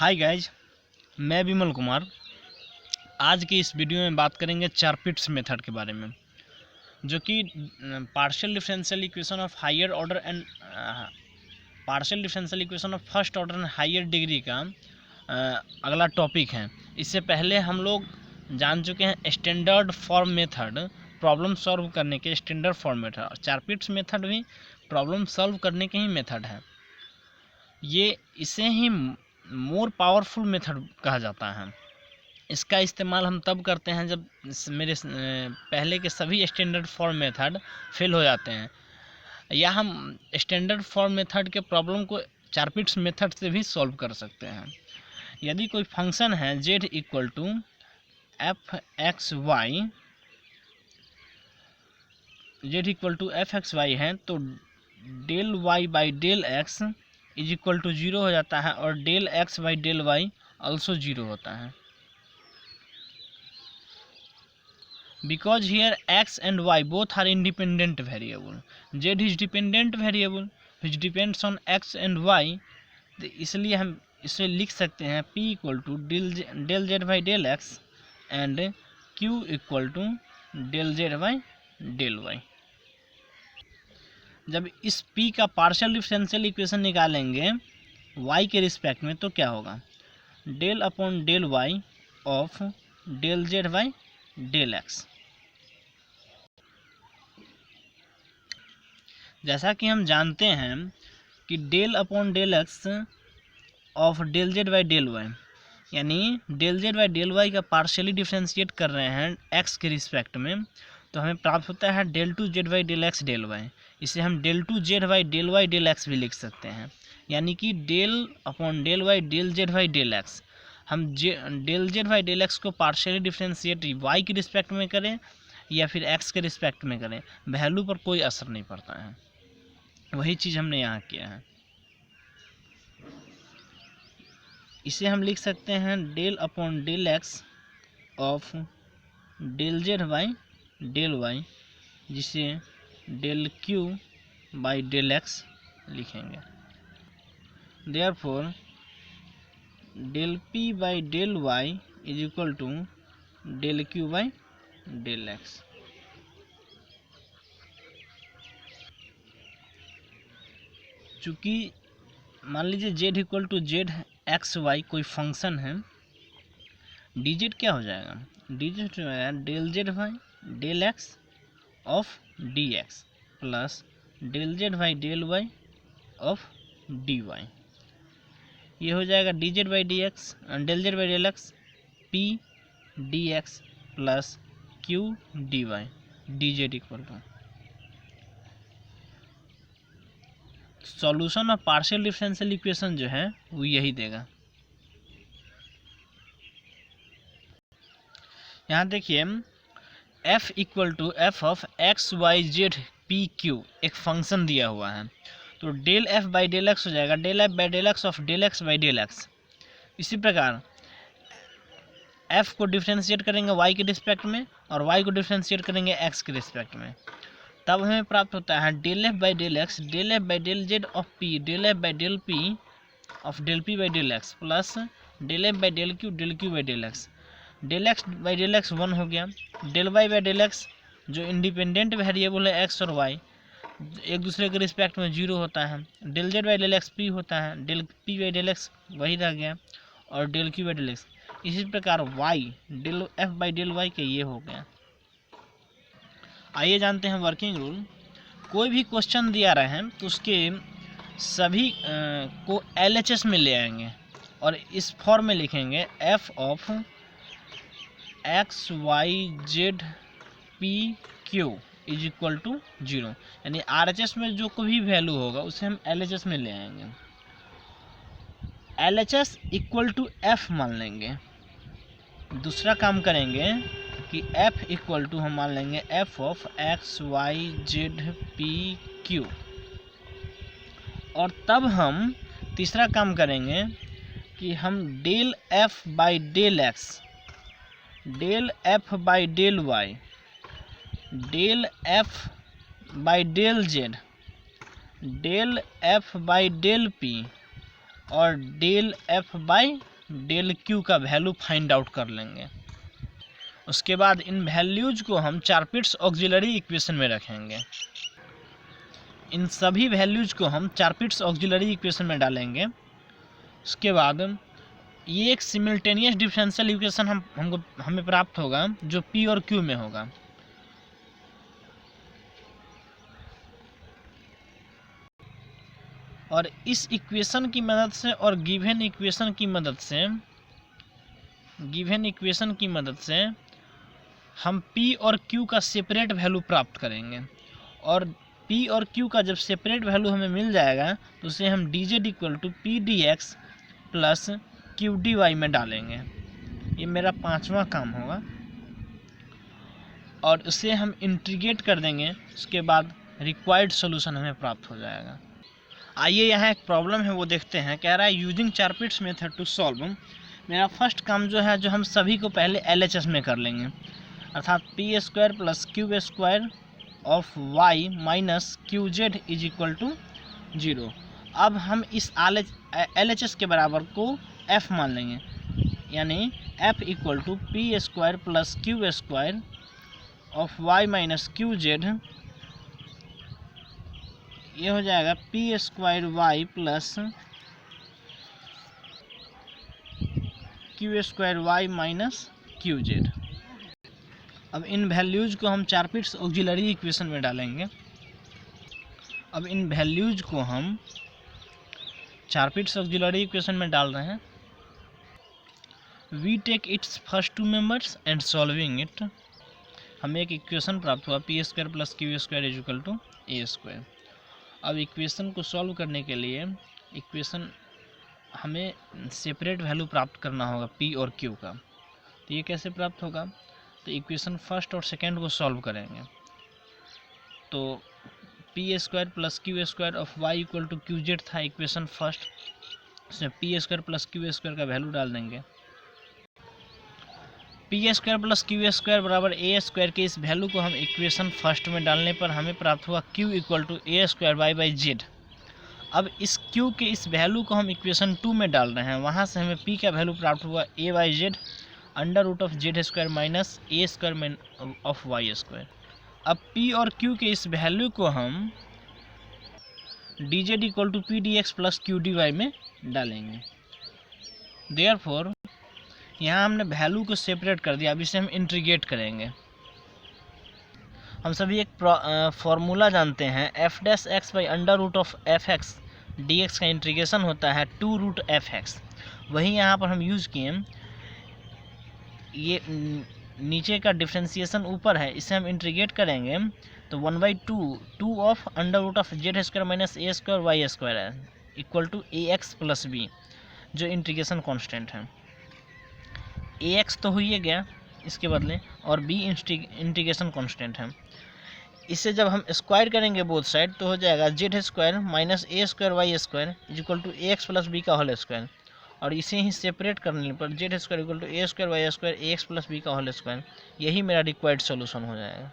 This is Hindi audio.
हाय गाइज, मैं विमल कुमार। आज की इस वीडियो में बात करेंगे चारपिट्स मेथड के बारे में, जो कि partial differential equation of higher order and partial differential equation of first order and higher degree का अगला टॉपिक है। इससे पहले हम लोग जान चुके हैं standard form method, problem solve करने के standard form method. Charpit's method भी प्रॉब्लम सॉल्व करने के ही मेथड है। ये इसे ही मोर पावरफुल मेथड कहा जाता है। इसका इस्तेमाल हम तब करते हैं जब मेरे पहले के सभी स्टैंडर्ड फॉर्म मेथड फेल हो जाते हैं, या हम स्टैंडर्ड फॉर्म मेथड के प्रॉब्लम को चारपिट्स मेथड से भी सॉल्व कर सकते हैं। यदि कोई फंक्शन है z equal to f x y है, तो del y by del x is equal to 0 हो जाता है, और del x by del y also 0 होता है। Because here x and y both are independent variable, z is dependent variable which depends on x and y, तो इसलिए हम इसे लिख सकते हैं p equal to del Z by del x and q equal to del Z by del y. जब इस p का पार्शियल डिफरेंशियल इक्वेशन निकालेंगे y के रिस्पेक्ट में, तो क्या होगा? Del upon del y of del Z by del x. जैसा कि हम जानते हैं कि del upon del x of del Z by del y, यानी del Z by del y का पार्शियली डिफ्रेंशिएट कर रहे हैं एक्स के रिस्पेक्ट में, तो हमें प्राप्त होता है del two z by del x del y. इसे हम del two z by del y del x भी लिख सकते हैं, यानी कि del upon del y del Z by del x. हम del Z by del x को पार्शियली डिफ्रेंशिएट वाई के रिस्पेक्ट में करें या फिर एक्स के रिस्पेक्ट में करें, वैल्यू पर कोई असर नहीं पड़ता है। वही चीज़ हमने यहाँ किया है। इसे हम लिख सकते हैं del upon del x of del Z by del y, जिसे del q by del x लिखेंगे। Therefore del p by del y is equal to del q by del x. चूँकि मान लीजिए z equal to z x y कोई फंक्शन है, डी जेड क्या हो जाएगा? डी जेड हो जाएगा del Z by del x of d x plus del Z by del y of d y. ये हो जाएगा d z by d x del Z by del x p d x plus q d y d z equal to solution of partial differential equation जो है वो यही देगा। यहाँ देखिए f equal to f of x y z p q एक फंक्शन दिया हुआ है, तो del f by del x हो जाएगा del f by del x of del x by del x. इसी प्रकार f को डिफ्रेंशिएट करेंगे y के रिस्पेक्ट में और y को डिफ्रेंशिएट करेंगे x के रिस्पेक्ट में, तब हमें प्राप्त होता है del f by del x del f by del z of p del f by del p of del p by del x plus del f by del q by del x. Del x by del x 1 हो गया, del y by del x जो इंडिपेंडेंट वेरिएबल है एक्स और वाई एक दूसरे के रिस्पेक्ट में 0 होता है, डेल Z by del x P होता है, del p by del x वही रह गया, और del q by del x. इसी प्रकार y del f by del y के ये हो गया। आइए जानते हैं वर्किंग रूल। कोई भी क्वेश्चन दिया रहे हैं तो उसके सभी को LHS में ले आएंगे और इस फॉर्म में लिखेंगे f of x y z p q is equal to 0, यानी RHS में जो कोई भी वैल्यू होगा उसे हम LHS में ले आएंगे। LHS इक्वल टू f मान लेंगे। दूसरा काम करेंगे कि f इक्वल टू हम मान लेंगे f of x y z p q, और तब हम तीसरा काम करेंगे कि हम del f by del x del f by del y del f by del z del f by del p और del f by del q का वैल्यू फाइंड आउट कर लेंगे। उसके बाद इन वैल्यूज को हम चारपिट्स ऑक्सिलरी इक्वेशन में रखेंगे। इन सभी वैल्यूज को हम चारपिट्स ऑक्सिलरी इक्वेशन में डालेंगे। उसके बाद ये एक सिमिल्टेनियस डिफरेंशियल इक्वेशन हमें प्राप्त होगा जो पी और क्यू में होगा। और इस इक्वेशन की मदद से और गिवन इक्वेशन की मदद से हम P और Q का सेपरेट वैल्यू प्राप्त करेंगे। और P और Q का जब सेपरेट वैल्यू हमें मिल जाएगा तो उसे हम dz equal to p d x plus q d y में डालेंगे। ये मेरा 5वां काम होगा और उसे हम इंटीग्रेट कर देंगे। उसके बाद रिक्वायर्ड सॉल्यूशन हमें प्राप्त हो जाएगा। आइए यहाँ एक प्रॉब्लम है वो देखते हैं। कह रहा है using Charpit's method to solve. मेरा फर्स्ट काम जो है जो हम सभी को पहले LHS में कर लेंगे, अर्थात p square plus q square of y minus q z is equal to 0। अब हम इस LHS के बराबर को F मान लेंगे, यानी F equal to p square plus q square of y minus q z. ये हो जाएगा p square y plus q square y minus q z. अब इन वैल्यूज को हम चारपिट्स ऑक्सिलरी इक्वेशन में डालेंगे। अब इन वैल्यूज को हम चारपिट्स ऑक्सिलरी इक्वेशन में डाल रहे हैं। We take its first 2 members and solving it. हमें एक इक्वेशन प्राप्त हुआ p square plus q square is equal to a square. अब इक्वेशन को सॉल्व करने के लिए इक्वेशन हमें सेपरेट वैल्यू प्राप्त करना होगा P और Q का। तो ये कैसे प्राप्त होगा? तो इक्वेशन फर्स्ट और सेकेंड को सॉल्व करेंगे। तो p square plus q square of y equal to q z था इक्वेशन फर्स्ट। उसमें p square plus q square का वैल्यू डाल देंगे। P square plus q square बराबर ए स्क्वायर के इस वैल्यू को हम इक्वेशन फर्स्ट में डालने पर हमें प्राप्त हुआ q equal to a square y by z. अब इस क्यू के इस वैल्यू को हम इक्वेशन 2 में डाल रहे हैं। वहाँ से हमें पी का वैल्यू प्राप्त हुआ a by z under root of z square minus a square of y square. अब पी और क्यू के इस वैल्यू को हम d z equal to p d x plus q d y में डालेंगे। देयरफॉर यहाँ हमने वैल्यू को सेपरेट कर दिया। अब इसे हम इंटीग्रेट करेंगे। हम सभी एक फॉर्मूला जानते हैं, f dash x by under root of f x d x का इंटीग्रेशन होता है 2 रूट एफ एक्स। वही यहाँ पर हम यूज़ किए। ये नीचे का डिफ्रेंसिएशन ऊपर है, इसे हम इंटीग्रेट करेंगे तो 1/2 of under root of z square minus a square y square है equal to a x plus b, जो इंटीग्रेशन कांस्टेंट है। ए एक्स तो हुई गया इसके बदले, और बी इंटीग्रेशन कांस्टेंट है। इसे जब हम स्क्वायर करेंगे बोथ साइड तो हो जाएगा z square minus a square y square is equal to a x plus b का होल स्क्वायर। और इसे ही सेपरेट करने पर z square equal to a square y square a x plus b का होल स्क्वायर। यही मेरा रिक्वायर्ड सॉल्यूशन हो जाएगा।